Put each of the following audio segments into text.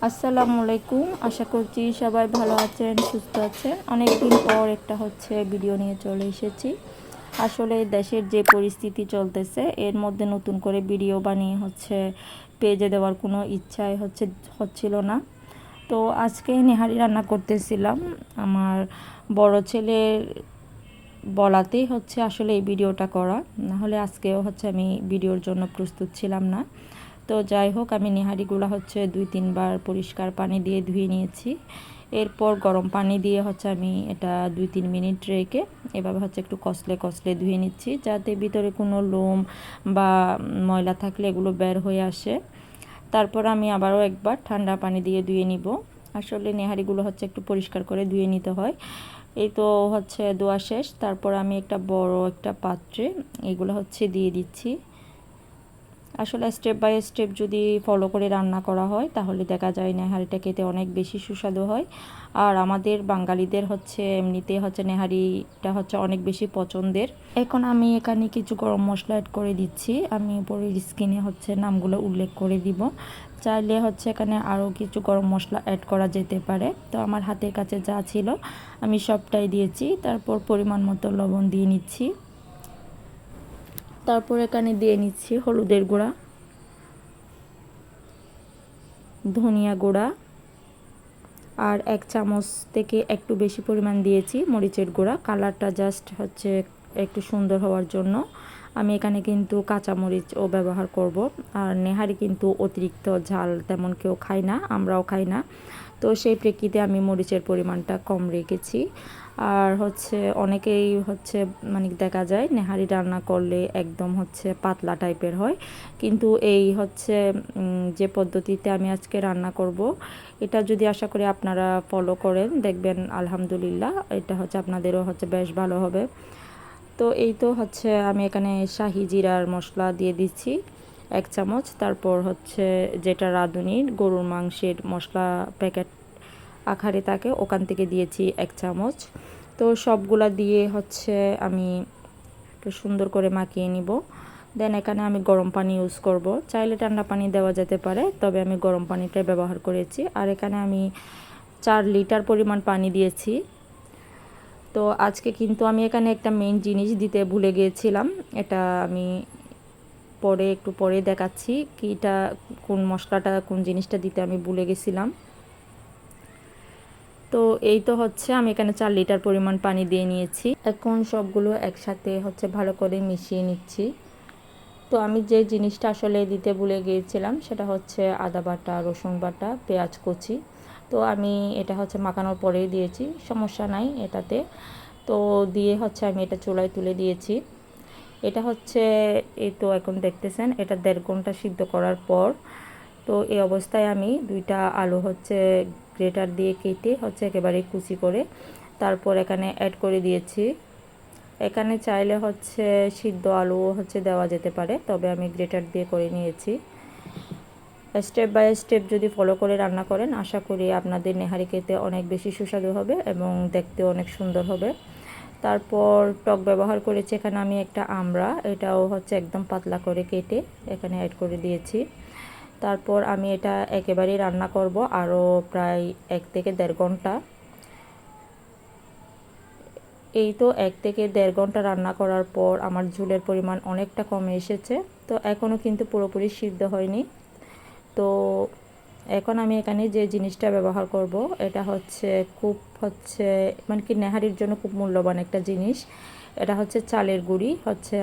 আসসালামু আলাইকুম। আশা করছি সবাই ভালো আছেন, সুস্থ আছেন। অনেক দিন পর একটা ভিডিও নিয়ে চলে এসেছি। আসলে দেশের যে পরিস্থিতি চলতেছে, এর মধ্যে নতুন করে ভিডিও বানিয়ে পেজে দেওয়ার কোনো ইচ্ছাই হচ্ছিল না। তো আজকে নেহারি রান্না করতেছিলাম। আমার বড় ছেলের বলাতেই আসলে এই ভিডিওটা করা, নাহলে আজকেও আমি ভিডিওর জন্য প্রস্তুত ছিলাম না। তো যাই হোক, আমি নেহারিগুলো 2-3 বার পরিষ্কার পানি দিয়ে ধুয়ে নিয়েছি। এরপর গরম পানি দিয়ে আমি এটা 2-3 মিনিট রেখে এভাবে একটু কষলে কষলে ধুয়ে নিচ্ছি, যাতে ভিতরে কোনো লোম বা ময়লা থাকলে এগুলো বের হয়ে আসে। তারপর আমি আবারও একবার ঠান্ডা পানি দিয়ে ধুয়ে নিব। আসলে নেহারিগুলো একটু পরিষ্কার করে ধুয়ে নিতে হয়। এই তো ধোয়া শেষ। তারপর আমি একটা বড় একটা পাত্রে এগুলো দিয়ে দিচ্ছি। আসলে স্টেপ বাই স্টেপ যদি ফলো করে রান্না করা হয়, তাহলে দেখা যায় নেহারিটা খেতে অনেক বেশি সুস্বাদু হয়। আর আমাদের বাঙালিদের এমনিতে নেহারিটা অনেক বেশি পছন্দের। এখন আমি এখানে কিছু গরম মশলা অ্যাড করে দিচ্ছি। আমি উপরের স্ক্রিনে নামগুলো উল্লেখ করে দিব। চাইলে এখানে আরও কিছু গরম মশলা অ্যাড করা যেতে পারে। তো আমার হাতের কাছে যা ছিল আমি সবটাই দিয়েছি। তারপর পরিমাণ মতো লবণ দিয়ে নিচ্ছি। তারপর এখানে দিয়ে নিচ্ছি হলুদের গুঁড়া, ধনিয়া গুঁড়া, আর 1 চামচ থেকে একটু বেশি পরিমাণ দিয়েছি মরিচের গুঁড়া। কালারটা জাস্ট একটু সুন্দর হওয়ার জন্য। আমি এখানে কিন্তু কাঁচা মরিচও ব্যবহার করব। আর নেহারি কিন্তু অতিরিক্ত ঝাল তেমন কেউ খায় না, আমরাও খাই না। তো সেই প্রেক্ষিতে আমি মরিচের পরিমাণটা কম রেখেছি। আর অনেকেই মানে দেখা যায় নেহারি রান্না করলে একদম পাতলা টাইপের হয়, কিন্তু এই যে পদ্ধতিতে আমি আজকে রান্না করব, এটা যদি আশা করি আপনারা ফলো করেন, দেখবেন আলহামদুলিল্লাহ এটা আপনাদেরও বেশ ভালো হবে। তো এই তো আমি এখানে শাহি জিরার মশলা দিয়ে দিচ্ছি 1 চামচ। তারপর যেটা রাঁধুনির গরুর মাংসের মশলা প্যাকেট আকারে থাকে, ওখান থেকে দিয়েছি 1 চামচ। তো সবগুলা দিয়ে আমি একটু সুন্দর করে মাখিয়ে নিব। দেন এখানে আমি গরম পানি ইউজ করব। চাইলে ঠান্ডা পানি দেওয়া যেতে পারে, তবে আমি গরম পানিটাই ব্যবহার করেছি। আর এখানে আমি 4 লিটার পরিমাণ পানি দিয়েছি। তো আজকে কিন্তু আমি এখানে একটা মেইন জিনিস দিতে ভুলে গিয়েছিলাম। এটা আমি একটু পরে দেখাচ্ছি কিটা, কোন মশলাটা, কোন জিনিসটা দিতে আমি ভুলে গেছিলাম। তো এই তো আমি এখানে 4 লিটার পরিমাণ পানি দিয়ে নিয়েছি। এখন সবগুলো একসাথে ভালো করে মিশিয়ে নিচ্ছি। তো আমি যে জিনিসটা আসলে দিতে ভুলে গিয়েছিলাম, সেটা আদা বাটা, রসুন বাটা, পেঁয়াজ কুচি। তো আমি এটা মাখানোর পরেই দিয়েছি, সমস্যা নাই এটাতে। তো দিয়ে আমি এটা চুলায় তুলে দিয়েছি। এটা এই তো এখন দেখতেছেন, এটা 1.5 ঘন্টা সিদ্ধ করার পর। তো এই অবস্থায় আমি 2টা আলু গ্রেটার দিয়ে কেটে একেবারে কুচি করে তারপর এখানে অ্যাড করে দিয়েছি। এখানে চাইলে সিদ্ধ আলু দেওয়া যেতে পারে, তবে আমি গ্রেটার দিয়ে করে নিয়েছি। স্টেপ বাই স্টেপ যদি ফলো করে রান্না করেন, আশা করি আপনাদের নেহারি খেতে অনেক বেশি সুস্বাদু হবে এবং দেখতেও অনেক সুন্দর হবে। তারপর টক ব্যবহার করেছি এখানে আমি একটা আমড়া, এটাও একদম পাতলা করে কেটে এখানে অ্যাড করে দিয়েছি। তারপর আমি এটা একেবারেই রান্না করব আরও প্রায় 1 থেকে 1.5 ঘন্টা। এই তো 1 থেকে 1.5 ঘন্টা রান্না করার পর আমার ঝোলের পরিমাণ অনেকটা কমে এসেছে। তো এখনও কিন্তু পুরোপুরি সিদ্ধ হয়নি। তো এখন আমি এখানে যে জিনিসটা ব্যবহার করব, এটা খুব মানে কি নেহারির জন্য খুব মূল্যবান একটা জিনিস। এটা চালের গুঁড়ি।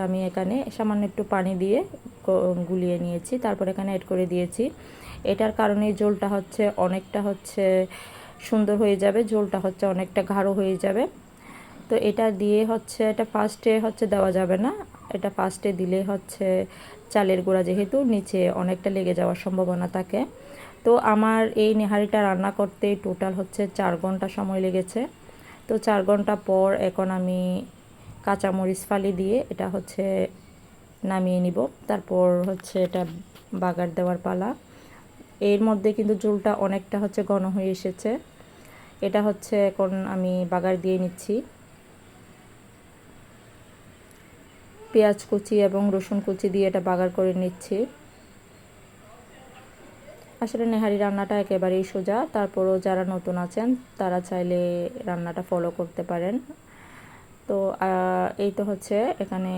আমি এখানে সামান্য একটু পানি দিয়ে গুলিয়ে নিয়েছি, তারপর এখানে অ্যাড করে দিয়েছি। এটার কারণে ঝোলটা অনেকটা সুন্দর হয়ে যাবে, ঝোলটা অনেকটা গাঢ় হয়ে যাবে। তো এটা দিয়ে এটা ফার্স্টে দেওয়া যাবে না। এটা ফার্স্টে দিলে চালের গুঁড়া যেহেতু নিচে অনেকটা লেগে যাওয়ার সম্ভাবনা থাকে। তো আমার এই নেহারিটা রান্না করতে টোটাল 4 ঘন্টা সময় লেগেছে। তো 4 ঘন্টা পর এখন আমি কাঁচামরিচ ফালি দিয়ে এটা নামিয়ে নিব। তারপর এটা বাগার দেওয়ার পালা। এর মধ্যে কিন্তু ঝোলটা অনেকটা ঘন হয়ে এসেছে। এটা এখন আমি বাগার দিয়ে নিচ্ছি। পেঁয়াজ কুচি এবং রসুন কুচি দিয়ে এটা বাগার করে নিচ্ছি। আসলে নেহারি রান্নাটা একেবারেই সোজা, তারপরও যারা নতুন আছেন তারা চাইলে রান্নাটা ফলো করতে পারেন। তো এই তো হচ্ছে এখানে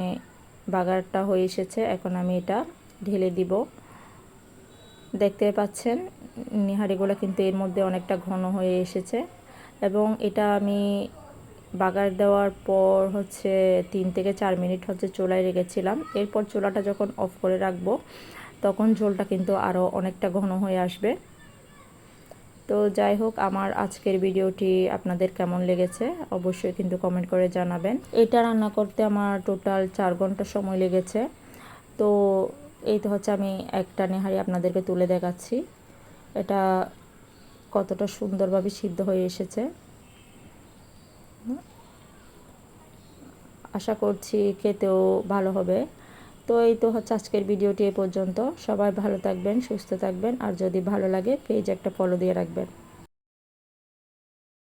বাগারটা হয়ে এসেছে, এখন আমি এটা ঢেলে দিব। দেখতে পাচ্ছেন নেহারিগুলো কিন্তু এর মধ্যে অনেকটা ঘন হয়ে এসেছে, এবং এটা আমি বাগার দেওয়ার পর হচ্ছে 3 থেকে 4 মিনিট হচ্ছে চুলায় রেখেছিলাম। এরপর চুলাটা যখন অফ করে রাখবো তখন ঝোলটা কিন্তু আরও অনেকটা ঘন হয়ে আসবে। তো যাই হোক, আমার আজকের ভিডিওটি আপনাদের কেমন লেগেছে অবশ্যই কিন্তু কমেন্ট করে জানাবেন। এটা রান্না করতে আমার টোটাল 4 ঘন্টা সময় লেগেছে। তো এই তো হচ্ছে আমি একটা নেহারি আপনাদেরকে তুলে দেখাচ্ছি, এটা কতটা সুন্দরভাবে সিদ্ধ হয়ে এসেছে। আশা করছি খেতেও ভালো হবে। তো এই তো হচ্ছে আজকের ভিডিওটি এ পর্যন্ত। সবাই ভালো থাকবেন, সুস্থ থাকবেন, আর যদি ভালো লাগে পেজ একটা ফলো দিয়ে রাখবেন।